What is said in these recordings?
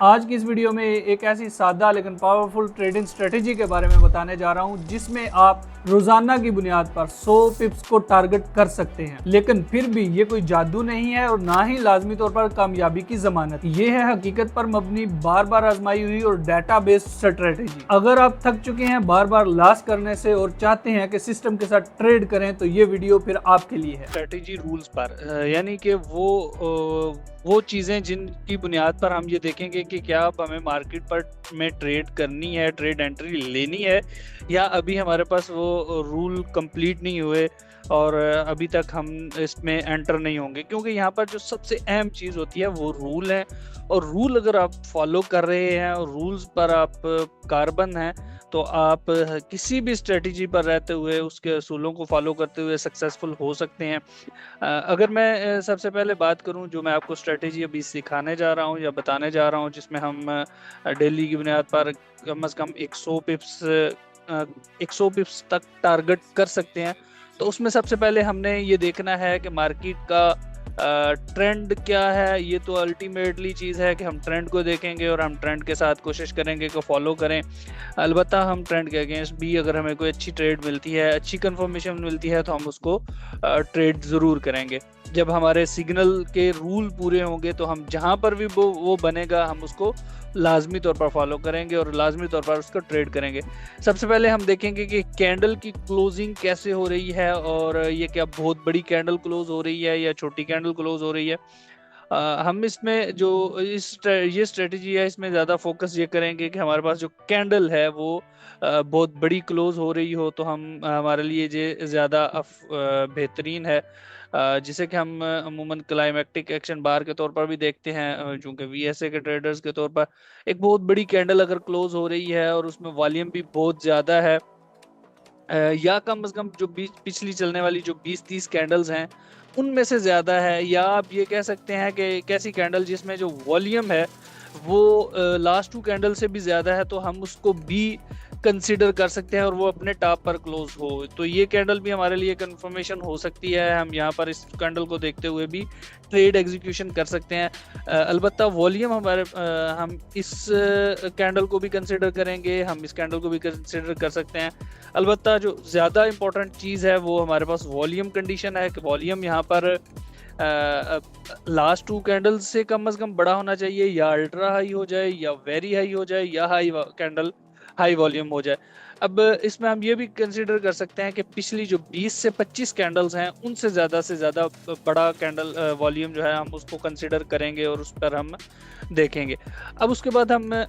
आज की इस वीडियो में एक ऐसी सादा लेकिन पावरफुल ट्रेडिंग स्ट्रेटेजी के बारे में बताने जा रहा हूं जिसमें आप रोजाना की बुनियाद पर 100 पिप्स को टारगेट कर सकते हैं। लेकिन फिर भी ये कोई जादू नहीं है और ना ही लाजमी तौर पर कामयाबी की जमानत। ये है हकीकत पर मबनी बार बार आजमाई हुई और डाटा बेस्ड स्ट्रेटेजी। अगर आप थक चुके हैं बार बार लॉस करने से और चाहते हैं कि सिस्टम के साथ ट्रेड करें तो ये वीडियो फिर आपके लिए है। स्ट्रेटेजी रूल्स पर यानी कि वो चीज़ें जिनकी बुनियाद पर हम ये देखेंगे कि क्या अब हमें मार्केट पर में ट्रेड करनी है, ट्रेड एंट्री लेनी है, या अभी हमारे पास वो रूल कंप्लीट नहीं हुए और अभी तक हम इसमें एंटर नहीं होंगे। क्योंकि यहाँ पर जो सबसे अहम चीज़ होती है वो रूल है, और रूल अगर आप फॉलो कर रहे हैं और रूल्स पर आप कारबंद हैं तो आप किसी भी स्ट्रेटजी पर रहते हुए उसके असूलों को फॉलो करते हुए सक्सेसफुल हो सकते हैं। अगर मैं सबसे पहले बात करूं, जो मैं आपको स्ट्रेटजी अभी सिखाने जा रहा हूं या बताने जा रहा हूं, जिसमें हम डेली की बुनियाद पर कम से कम 100 पिप्स तक टारगेट कर सकते हैं। तो उसमें सबसे पहले हमने ये देखना है कि मार्केट का ट्रेंड क्या है। ये तो अल्टीमेटली चीज़ है कि हम ट्रेंड को देखेंगे और हम ट्रेंड के साथ कोशिश करेंगे कि फॉलो करें। अलबत्ता हम ट्रेंड के अगेंस्ट भी अगर हमें कोई अच्छी ट्रेड मिलती है, अच्छी कंफर्मेशन मिलती है, तो हम उसको ट्रेड ज़रूर करेंगे। जब हमारे सिग्नल के रूल पूरे होंगे तो हम जहाँ पर भी वो बनेगा हम उसको लाजमी तौर पर फॉलो करेंगे और लाजमी तौर पर उसको ट्रेड करेंगे। सबसे पहले हम देखेंगे कि कैंडल की क्लोजिंग कैसे हो रही है, और ये क्या बहुत बड़ी कैंडल क्लोज हो रही है या छोटी कैंडल क्लोज हो रही है। हम इसमें जो ये स्ट्रेटजी है इसमें ज़्यादा फोकस ये करेंगे कि हमारे पास जो कैंडल है वो बहुत बड़ी क्लोज हो रही हो, तो हम हमारे लिए ये ज़्यादा बेहतरीन है। जिसे कि हम अमूमन क्लाइमेक्टिक एक्शन बार के तौर पर भी देखते हैं, चूंकि वीएसए के ट्रेडर्स के तौर पर एक बहुत बड़ी कैंडल अगर क्लोज हो रही है और उसमें वॉल्यूम भी बहुत ज़्यादा है, या कम से कम जो पिछली चलने वाली जो 20-30 कैंडल्स हैं उनमें से ज़्यादा है, या आप ये कह सकते हैं कि एक ऐसी कैंडल जिसमें जो वॉल्यूम है वो लास्ट 2 कैंडल से भी ज़्यादा है, तो हम उसको भी कंसीडर कर सकते हैं और वो अपने टॉप पर क्लोज हो, तो ये कैंडल भी हमारे लिए कंफर्मेशन हो सकती है। हम यहाँ पर इस कैंडल को देखते हुए भी ट्रेड एग्जीक्यूशन कर सकते हैं। अलबत्ता वॉल्यूम हम इस कैंडल को भी कंसिडर करेंगे, हम इस कैंडल को भी कंसिडर कर सकते हैं। अलबत्ता जो ज़्यादा इंपॉर्टेंट चीज़ है वो हमारे पास वॉल्यूम कंडीशन है कि वॉल्यूम यहाँ पर लास्ट 2 कैंडल्स से कम बड़ा होना चाहिए, या अल्ट्रा हाई हो जाए, या वेरी हाई हो जाए, या कैंडल हाई वॉल्यूम हो जाए। अब इसमें हम ये भी कंसीडर कर सकते हैं कि पिछली जो 20 से 25 कैंडल्स हैं उनसे ज़्यादा बड़ा कैंडल वॉल्यूम जो है हम उसको कंसीडर करेंगे और उस पर हम देखेंगे। अब उसके बाद हम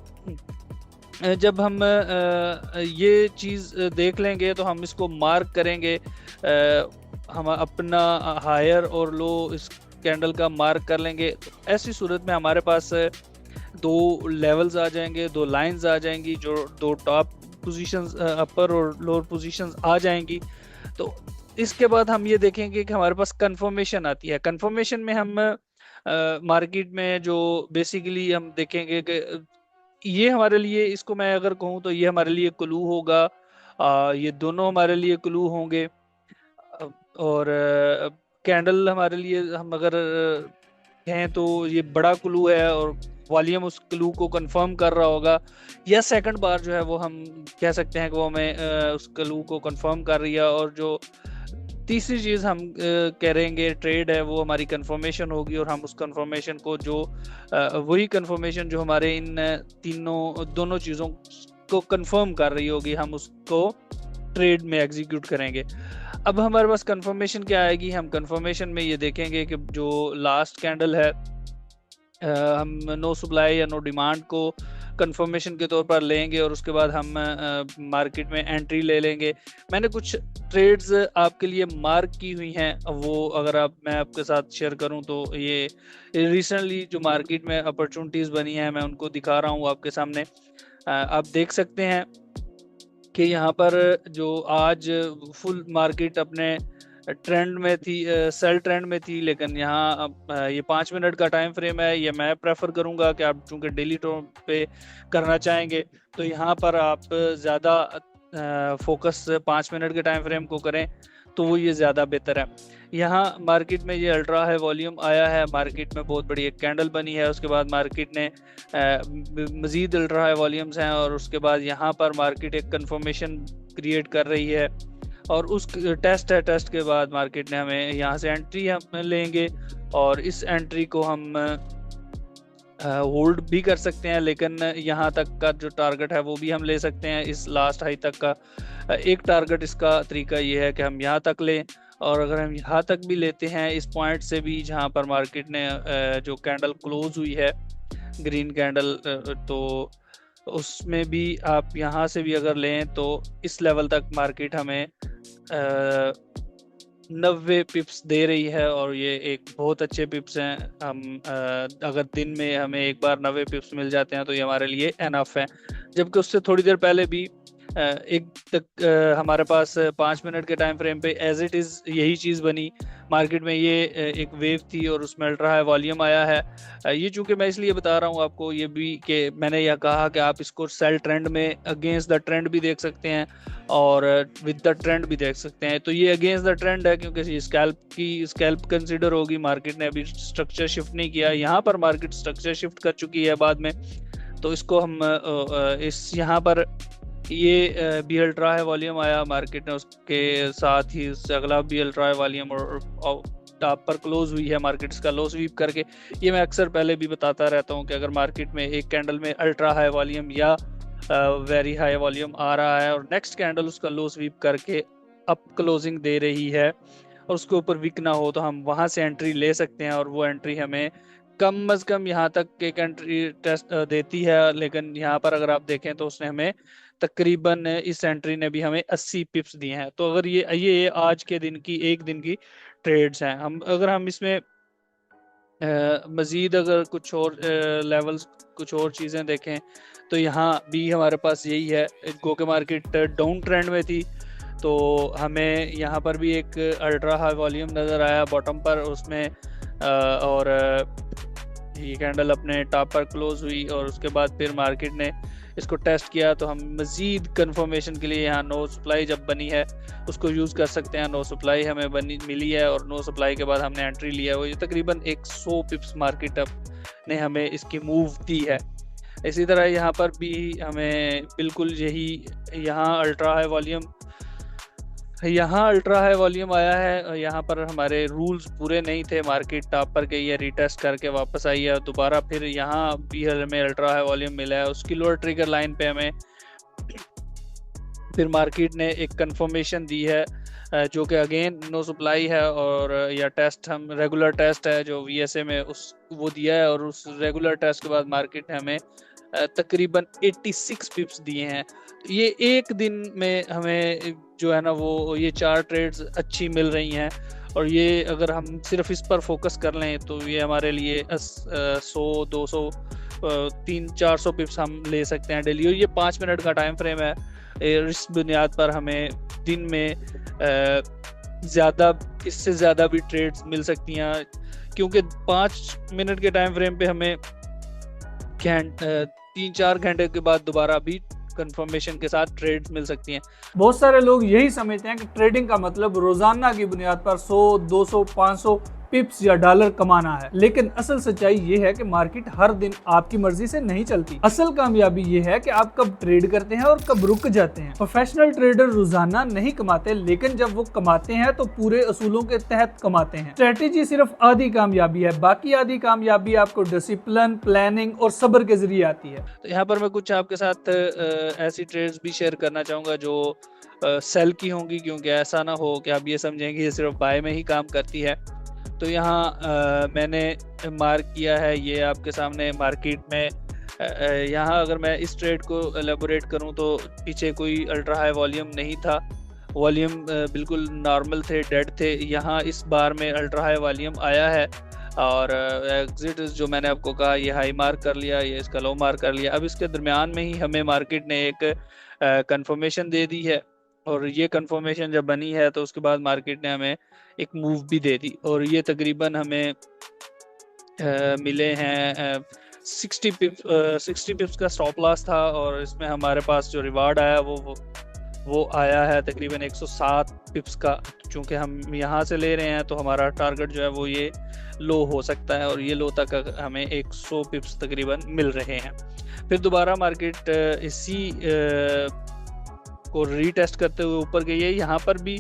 जब हम ये चीज़ देख लेंगे तो हम इसको मार्क करेंगे। हम अपना हायर और लो इस कैंडल का मार्क कर लेंगे। तो ऐसी सूरत में हमारे पास 2 लेवल्स आ जाएंगे, 2 लाइंस आ जाएंगी, जो 2 टॉप पोजीशंस अपर और लोअर पोजीशंस आ जाएंगी। तो इसके बाद हम ये देखेंगे कि हमारे पास कंफर्मेशन आती है। कंफर्मेशन में हम मार्केट में जो बेसिकली हम देखेंगे कि ये हमारे लिए, इसको मैं अगर कहूँ तो ये हमारे लिए क्लू होगा। ये दोनों हमारे लिए क्लू होंगे। और कैंडल हमारे लिए हम अगर कहें तो ये बड़ा क्लू है और वॉल्यूम उस क्लू को कंफर्म कर रहा होगा, या सेकंड बार जो है वो हम कह सकते हैं कि वो हमें उस क्लू को कंफर्म कर रही है। और जो तीसरी चीज़ हम करेंगे ट्रेड है वो हमारी कंफर्मेशन होगी, और हम उस कंफर्मेशन को जो वही कंफर्मेशन जो हमारे इन दोनों चीज़ों को कंफर्म कर रही होगी, हम उसको ट्रेड में एग्जीक्यूट करेंगे। अब हमारे पास कंफर्मेशन क्या आएगी, हम कंफर्मेशन में ये देखेंगे कि जो लास्ट कैंडल है हम नो सप्लाई या नो डिमांड को कंफर्मेशन के तौर पर लेंगे, और उसके बाद हम मार्केट में एंट्री ले लेंगे। मैंने कुछ ट्रेड्स आपके लिए मार्क की हुई हैं, वो अगर मैं आपके साथ शेयर करूं तो ये रिसेंटली जो मार्केट में अपॉर्चुनिटीज़ बनी हैं मैं उनको दिखा रहा हूं आपके सामने। आप देख सकते हैं कि यहाँ पर जो आज फुल मार्केट अपने ट्रेंड में थी, सेल ट्रेंड में थी, लेकिन यहाँ ये 5 मिनट का टाइम फ्रेम है। ये मैं प्रेफर करूँगा कि आप चूँकि डेली टोन पे करना चाहेंगे तो यहाँ पर आप ज़्यादा फोकस 5 मिनट के टाइम फ्रेम को करें। तो वो ये ज़्यादा बेहतर है। यहाँ मार्केट में ये अल्ट्रा हाई वॉल्यूम आया है, मार्केट में बहुत बड़ी एक कैंडल बनी है, उसके बाद मार्केट ने मज़ीद अल्ट्रा हाई वॉल्यूम्स हैं, और उसके बाद यहाँ पर मार्केट एक कंफर्मेशन क्रिएट कर रही है, और उस टेस्ट के बाद मार्केट ने हमें यहाँ से एंट्री हम लेंगे, और इस एंट्री को हम होल्ड भी कर सकते हैं, लेकिन यहाँ तक का जो टारगेट है वो भी हम ले सकते हैं, इस लास्ट हाई तक का। एक टारगेट इसका तरीका ये है कि हम यहाँ तक लें, और अगर हम यहाँ तक भी लेते हैं इस पॉइंट से भी जहाँ पर मार्केट ने जो कैंडल क्लोज हुई है ग्रीन कैंडल, तो उसमें भी आप यहाँ से भी अगर लें तो इस लेवल तक मार्केट हमें 90 पिप्स दे रही है, और ये एक बहुत अच्छे पिप्स हैं। हम अगर दिन में हमें एक बार 90 पिप्स मिल जाते हैं तो ये हमारे लिए एनफ है। जबकि उससे थोड़ी देर पहले भी एक तक हमारे पास 5 मिनट के टाइम फ्रेम पे एज इट इज़ यही चीज़ बनी, मार्केट में ये एक वेव थी और उसमें अल्ट्रा हाई वॉल्यूम आया है। ये चूंकि मैं इसलिए बता रहा हूँ आपको ये भी कि मैंने यह कहा कि आप इसको सेल ट्रेंड में अगेंस्ट द ट्रेंड भी देख सकते हैं और विद द ट्रेंड भी देख सकते हैं। तो ये अगेंस्ट द ट्रेंड है क्योंकि स्कैल्प कंसिडर होगी, मार्केट ने अभी स्ट्रक्चर शिफ्ट नहीं किया, यहाँ पर मार्केट स्ट्रक्चर शिफ्ट कर चुकी है बाद में। तो इसको हम इस यहाँ पर ये बी अल्ट्रा है वॉल्यूम आया मार्केट ने, उसके साथ ही उससे अगला बी अल्ट्रा है वॉल्यूम और टॉप पर क्लोज हुई है मार्केट इसका लो स्वीप करके। ये मैं अक्सर पहले भी बताता रहता हूँ कि अगर मार्केट में एक कैंडल में अल्ट्रा हाई वॉल्यूम या वेरी हाई वॉल्यूम आ रहा है और नेक्स्ट कैंडल उसका लो स्वीप करके अप क्लोजिंग दे रही है और उसके ऊपर विक ना हो, तो हम वहां से एंट्री ले सकते हैं, और वो एंट्री हमें कम अज कम यहाँ तक एक एंट्री टेस्ट देती है। लेकिन यहाँ पर अगर आप देखें तो उसने हमें तकरीबन, इस एंट्री ने भी हमें 80 पिप्स दिए हैं। तो अगर ये आज के दिन की एक दिन की ट्रेड्स हैं। हम इसमें मजीद अगर कुछ और लेवल्स कुछ और चीज़ें देखें तो यहाँ भी हमारे पास यही है। गो के मार्केट डाउन ट्रेंड में थी, तो हमें यहाँ पर भी एक अल्ट्रा हाई वॉल्यूम नज़र आया बॉटम पर उसमें, और ये कैंडल अपने टॉप पर क्लोज हुई और उसके बाद फिर मार्केट ने इसको टेस्ट किया। तो हम मज़ीद कंफर्मेशन के लिए यहाँ नो सप्लाई जब बनी है उसको यूज़ कर सकते हैं। नो सप्लाई हमें मिली है और नो सप्लाई के बाद हमने एंट्री लिया है। ये तकरीबन 100 पिप्स मार्केट अब ने हमें इसकी मूव दी है। इसी तरह यहाँ पर भी हमें बिल्कुल यही यहाँ अल्ट्रा हाई वॉल्यूम आया है। यहाँ पर हमारे रूल्स पूरे नहीं थे, मार्केट टॉप पर गई है, रीटेस्ट करके वापस आई है, दोबारा फिर यहाँ भी हमें अल्ट्रा हाई वॉल्यूम मिला है। उसकी लोअर ट्रिगर लाइन पे हमें फिर मार्केट ने एक कंफर्मेशन दी है जो कि अगेन नो सप्लाई है, और या टेस्ट हम रेगुलर टेस्ट है जो VSA में वो दिया है, और उस रेगुलर टेस्ट के बाद मार्केट ने हमें तकरीबन 86 पिप्स दिए हैं। ये एक दिन में हमें जो है ना वो ये 4 ट्रेड्स अच्छी मिल रही हैं, और ये अगर हम सिर्फ इस पर फोकस कर लें तो ये हमारे लिए 100 200 300-400 पिप्स हम ले सकते हैं डेली। और ये 5 मिनट का टाइम फ्रेम है, इस बुनियाद पर हमें दिन में इससे ज़्यादा भी ट्रेड्स मिल सकती हैं, क्योंकि 5 मिनट के टाइम फ्रेम पे हमें 3-4 घंटे के बाद दोबारा भी कंफर्मेशन के साथ ट्रेड्स मिल सकती हैं। बहुत सारे लोग यही समझते हैं कि ट्रेडिंग का मतलब रोजाना की बुनियाद पर 100, 200, 500 पिप्स या डॉलर कमाना है, लेकिन असल सच्चाई ये है कि मार्केट हर दिन आपकी मर्जी से नहीं चलती। असल कामयाबी ये है कि आप कब ट्रेड करते हैं और कब रुक जाते हैं। प्रोफेशनल ट्रेडर रोजाना नहीं कमाते, लेकिन जब वो कमाते हैं तो पूरे असूलों के तहत कमाते हैं। स्ट्रेटेजी सिर्फ आधी कामयाबी है, बाकी आधी कामयाबी आपको डिसिप्लिन, प्लानिंग और सब्र के जरिए आती है। तो यहाँ पर मैं कुछ आपके साथ ऐसी ट्रेड्स भी शेयर करना चाहूँगा जो सेल की होंगी, क्योंकि ऐसा ना हो कि आप ये समझेंगे ये सिर्फ बाय में ही काम करती है। तो यहाँ मैंने मार्क किया है, ये आपके सामने मार्केट में यहाँ अगर मैं इस ट्रेड को एलेबोरेट करूँ तो पीछे कोई अल्ट्रा हाई वॉल्यूम नहीं था, वॉल्यूम बिल्कुल नॉर्मल थे, डेड थे। यहाँ इस बार में अल्ट्रा हाई वॉल्यूम आया है और एग्जिट जो मैंने आपको कहा ये हाई मार्क कर लिया, ये इसका लो मार्क कर लिया। अब इसके दरमियान में ही हमें मार्केट ने एक कंफर्मेशन दे दी है, और ये कंफर्मेशन जब बनी है तो उसके बाद मार्केट ने हमें एक मूव भी दे दी, और ये तकरीबन हमें मिले हैं 60 पिप्स का स्टॉप लॉस था, और इसमें हमारे पास जो रिवार्ड आया वो वो आया है तकरीबन 107 पिप्स का। चूंकि हम यहाँ से ले रहे हैं तो हमारा टारगेट जो है वो ये लो हो सकता है, और ये लो तक हमें 100 पिप्स तकरीबन मिल रहे हैं। फिर दोबारा मार्केट इसी को रीटेस्ट करते हुए ऊपर गई है। यहाँ पर भी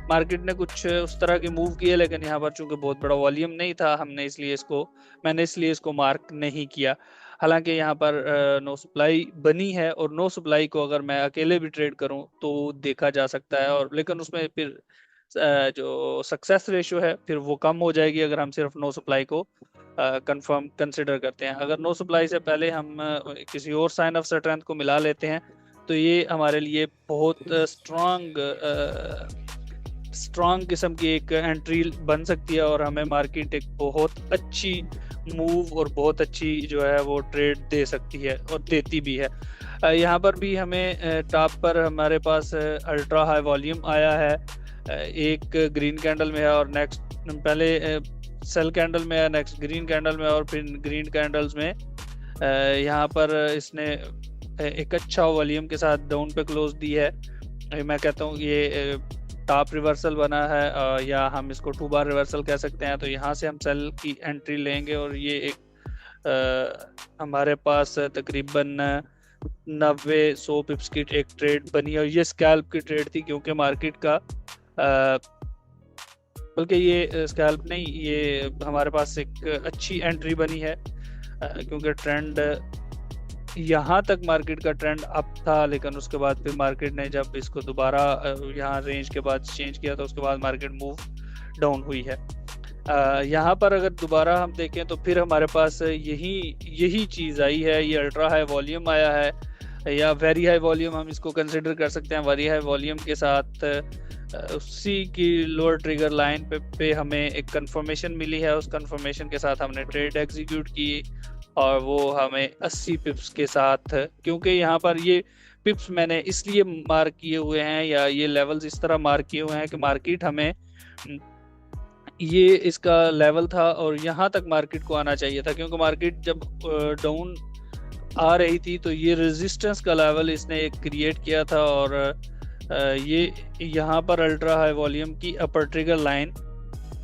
मार्केट ने कुछ उस तरह के मूव किए, लेकिन यहाँ पर चूंकि बहुत बड़ा वॉल्यूम नहीं था, मैंने इसलिए इसको मार्क नहीं किया। हालांकि यहाँ पर नो सप्लाई बनी है, और नो सप्लाई को अगर मैं अकेले भी ट्रेड करूं तो देखा जा सकता है, और लेकिन उसमें फिर जो सक्सेस रेशियो है फिर वो कम हो जाएगी अगर हम सिर्फ नो सप्लाई को कंफर्म कंसिडर करते हैं। अगर नो सप्लाई से पहले हम किसी और साइन ऑफ स्ट्रेंथ को मिला लेते हैं तो ये हमारे लिए बहुत स्ट्रॉन्ग किस्म की एक एंट्री बन सकती है, और हमें मार्केट एक बहुत अच्छी मूव और बहुत अच्छी जो है वो ट्रेड दे सकती है, और देती भी है। यहाँ पर भी हमें टॉप पर हमारे पास अल्ट्रा हाई वॉल्यूम आया है, एक ग्रीन कैंडल में है, और नेक्स्ट पहले सेल कैंडल में है, नेक्स्ट ग्रीन कैंडल में, और फिर ग्रीन कैंडल्स में यहाँ पर इसने एक अच्छा वॉल्यूम के साथ डाउन पे क्लोज दी है। मैं कहता हूँ ये टॉप रिवर्सल बना है, या हम इसको 2 बार रिवर्सल कह सकते हैं। तो यहाँ से हम सेल की एंट्री लेंगे, और ये एक हमारे पास तकरीबन 90-100 पिप्स की एक ट्रेड बनी, और ये स्कैल्प की ट्रेड थी, क्योंकि मार्केट का बल्कि ये स्कैल्प नहीं, ये हमारे पास एक अच्छी एंट्री बनी है, क्योंकि ट्रेंड यहाँ तक मार्केट का ट्रेंड अप था, लेकिन उसके बाद फिर मार्केट ने जब इसको दोबारा यहाँ रेंज के बाद चेंज किया तो उसके बाद मार्केट मूव डाउन हुई है। यहाँ पर अगर दोबारा हम देखें तो फिर हमारे पास यही चीज़ आई है, ये अल्ट्रा हाई वॉल्यूम आया है, या वेरी हाई वॉल्यूम हम इसको कंसिडर कर सकते हैं। वेरी हाई वॉल्यूम के साथ उसी की लोअर ट्रिगर लाइन पे हमें एक कंफर्मेशन मिली है, उस कंफर्मेशन के साथ हमने ट्रेड एग्जीक्यूट की, और वो हमें 80 पिप्स के साथ, क्योंकि यहाँ पर ये पिप्स मैंने इसलिए मार्क किए हुए हैं, या ये लेवल्स इस तरह मार्क किए हुए हैं कि मार्केट हमें ये इसका लेवल था और यहाँ तक मार्केट को आना चाहिए था, क्योंकि मार्केट जब डाउन आ रही थी तो ये रेजिस्टेंस का लेवल इसने एक क्रिएट किया था, और ये यहाँ पर अल्ट्रा हाई वॉल्यूम की अपर ट्रिगर लाइन,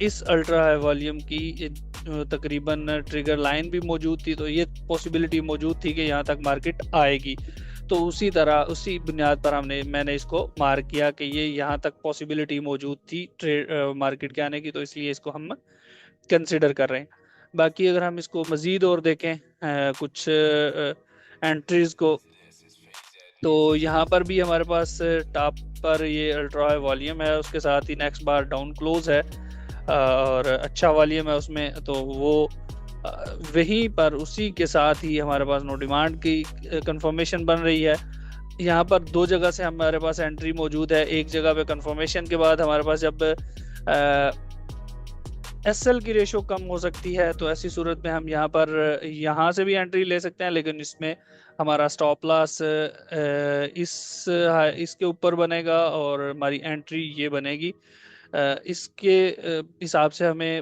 इस अल्ट्रा हाई वॉल्यूम की तकरीबन ट्रिगर लाइन भी मौजूद थी, तो ये पॉसिबिलिटी मौजूद थी कि यहाँ तक मार्केट आएगी। तो उसी उसी बुनियाद पर मैंने इसको मार्क किया कि ये यहाँ तक पॉसिबिलिटी मौजूद थी मार्केट के आने की, तो इसलिए इसको हम कंसिडर कर रहे हैं। बाकी अगर हम इसको मज़ीद और देखें कुछ एंट्रीज को, तो यहाँ पर भी हमारे पास टॉप पर ये अल्ट्रा हाई वॉल्यूम है, उसके साथ ही नेक्स्ट बार डाउन क्लोज है, और अच्छा वॉल्यूम है उसमें, तो वो वहीं पर उसी के साथ ही हमारे पास नो डिमांड की कंफर्मेशन बन रही है। यहाँ पर 2 जगह से हमारे पास एंट्री मौजूद है। एक जगह पे कंफर्मेशन के बाद हमारे पास जब एसएल की रेशो कम हो सकती है, तो ऐसी सूरत में हम यहाँ से भी एंट्री ले सकते हैं, लेकिन इसमें हमारा स्टॉप लॉस इसके ऊपर बनेगा, और हमारी एंट्री ये बनेगी। इसके हिसाब से हमें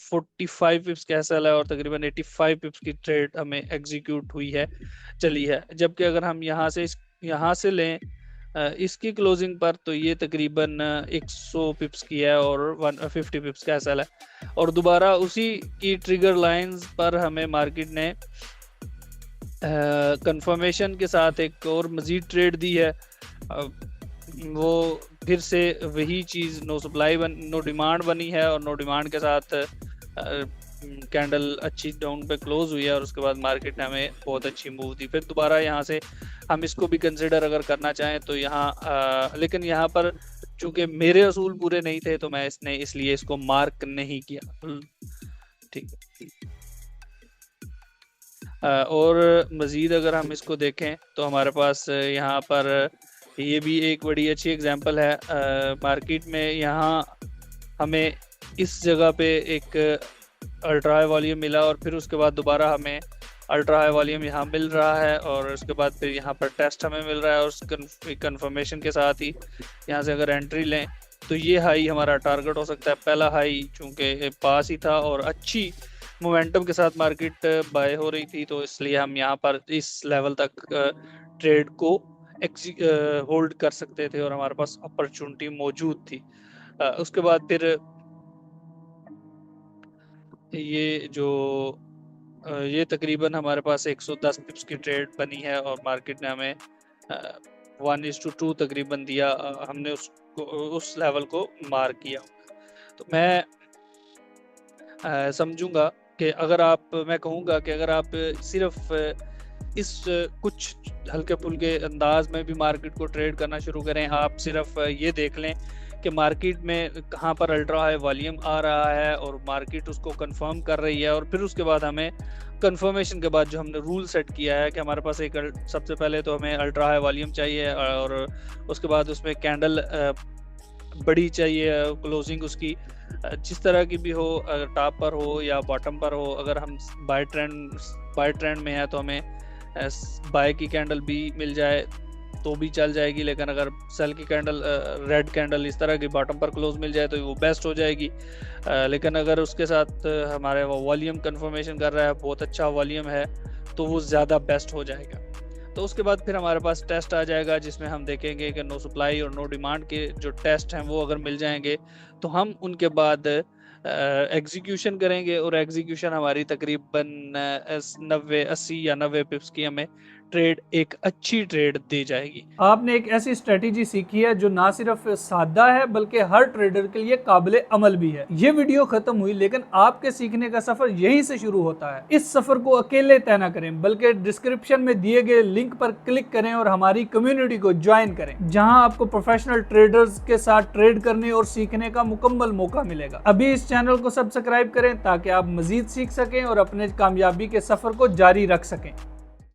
45 पिप्स का एसएल है, और तकरीबन 85 पिप्स की ट्रेड हमें एग्जीक्यूट चली है। जबकि अगर हम यहाँ से लें इसकी क्लोजिंग पर, तो ये तकरीबन 100 पिप्स की है, और 150 पिप्स का एसएल है, और दोबारा उसी की ट्रिगर लाइंस पर हमें मार्केट ने कंफर्मेशन के साथ एक और मजीद ट्रेड दी है। वो फिर से वही चीज़ नो डिमांड बनी है, और नो डिमांड के साथ कैंडल अच्छी डाउन पे क्लोज हुई है, और उसके बाद मार्केट ने हमें बहुत अच्छी मूव दी। फिर दोबारा यहाँ से हम इसको भी कंसिडर अगर करना चाहें तो यहाँ लेकिन यहाँ पर चूंकि मेरे असूल पूरे नहीं थे, तो मैं इसलिए इसको मार्क नहीं किया। ठीक है। और मज़ीद अगर हम इसको देखें तो हमारे पास यहाँ पर ये भी एक बड़ी अच्छी एग्जांपल है। मार्केट में यहाँ हमें इस जगह पे एक अल्ट्रा हाई वॉल्यूम मिला, और फिर उसके बाद दोबारा हमें अल्ट्रा हाई वॉल्यूम यहाँ मिल रहा है, और उसके बाद फिर यहाँ पर टेस्ट हमें मिल रहा है, और उस कंफर्मेशन के साथ ही यहाँ से अगर एंट्री लें तो ये हाई हमारा टारगेट हो सकता है। पहला हाई चूँकि पास ही था और अच्छी मोमेंटम के साथ मार्केट बाय हो रही थी, तो इसलिए हम यहाँ पर इस लेवल तक ट्रेड को होल्ड कर सकते थे और हमारे पास अपॉर्चुनिटी मौजूद थी। उसके बाद फिर ये जो ये तकरीबन हमारे पास 110 पिप्स की ट्रेड बनी है और मार्केट ने हमें 1:2 तकरीबन दिया। हमने उसको उस लेवल को मार किया। तो मैं समझूंगा कि मैं कहूँगा कि अगर आप सिर्फ इस कुछ हल्के फुल्के अंदाज में भी मार्केट को ट्रेड करना शुरू करें, आप सिर्फ ये देख लें कि मार्केट में कहाँ पर अल्ट्रा हाई वॉल्यूम आ रहा है और मार्केट उसको कंफर्म कर रही है, और फिर उसके बाद हमें कंफर्मेशन के बाद जो हमने रूल सेट किया है कि हमारे पास एक सबसे पहले तो हमें अल्ट्रा हाई वॉल्यूम चाहिए और उसके बाद उसमें कैंडल बड़ी चाहिए, क्लोजिंग उसकी जिस तरह की भी हो, टॉप पर हो या बॉटम पर हो। अगर हम बाय ट्रेंड में है तो हमें बाय की कैंडल भी मिल जाए तो भी चल जाएगी, लेकिन अगर सेल की कैंडल रेड कैंडल इस तरह की बॉटम पर क्लोज मिल जाए तो वो बेस्ट हो जाएगी। लेकिन अगर उसके साथ हमारे वो वॉल्यूम कंफर्मेशन कर रहा है, बहुत अच्छा वॉल्यूम है, तो वो ज़्यादा बेस्ट हो जाएगा। तो उसके बाद फिर हमारे पास टेस्ट आ जाएगा जिसमें हम देखेंगे कि नो सप्लाई और नो डिमांड के जो टेस्ट हैं वो अगर मिल जाएंगे तो हम उनके बाद एग्जीक्यूशन करेंगे, और एग्जीक्यूशन हमारी तकरीबन 80 या 90 पिप्स की हमें ट्रेड, एक अच्छी ट्रेड दी जाएगी। आपने एक ऐसी स्ट्रेटेजी सीखी है जो ना सिर्फ सादा है बल्कि हर ट्रेडर के लिए काबिले अमल भी है। ये वीडियो खत्म हुई, लेकिन आपके सीखने का सफर यहीं से शुरू होता है। इस सफर को अकेले तय न करें, बल्कि डिस्क्रिप्शन में दिए गए लिंक पर क्लिक करें और हमारी कम्युनिटी को ज्वाइन करें, जहां आपको प्रोफेशनल ट्रेडर्स के साथ ट्रेड करने और सीखने का मुकम्मल मौका मिलेगा। अभी इस चैनल को सब्सक्राइब करें ताकि आप मजीद सीख सकें और अपने कामयाबी के सफर को जारी रख सकें।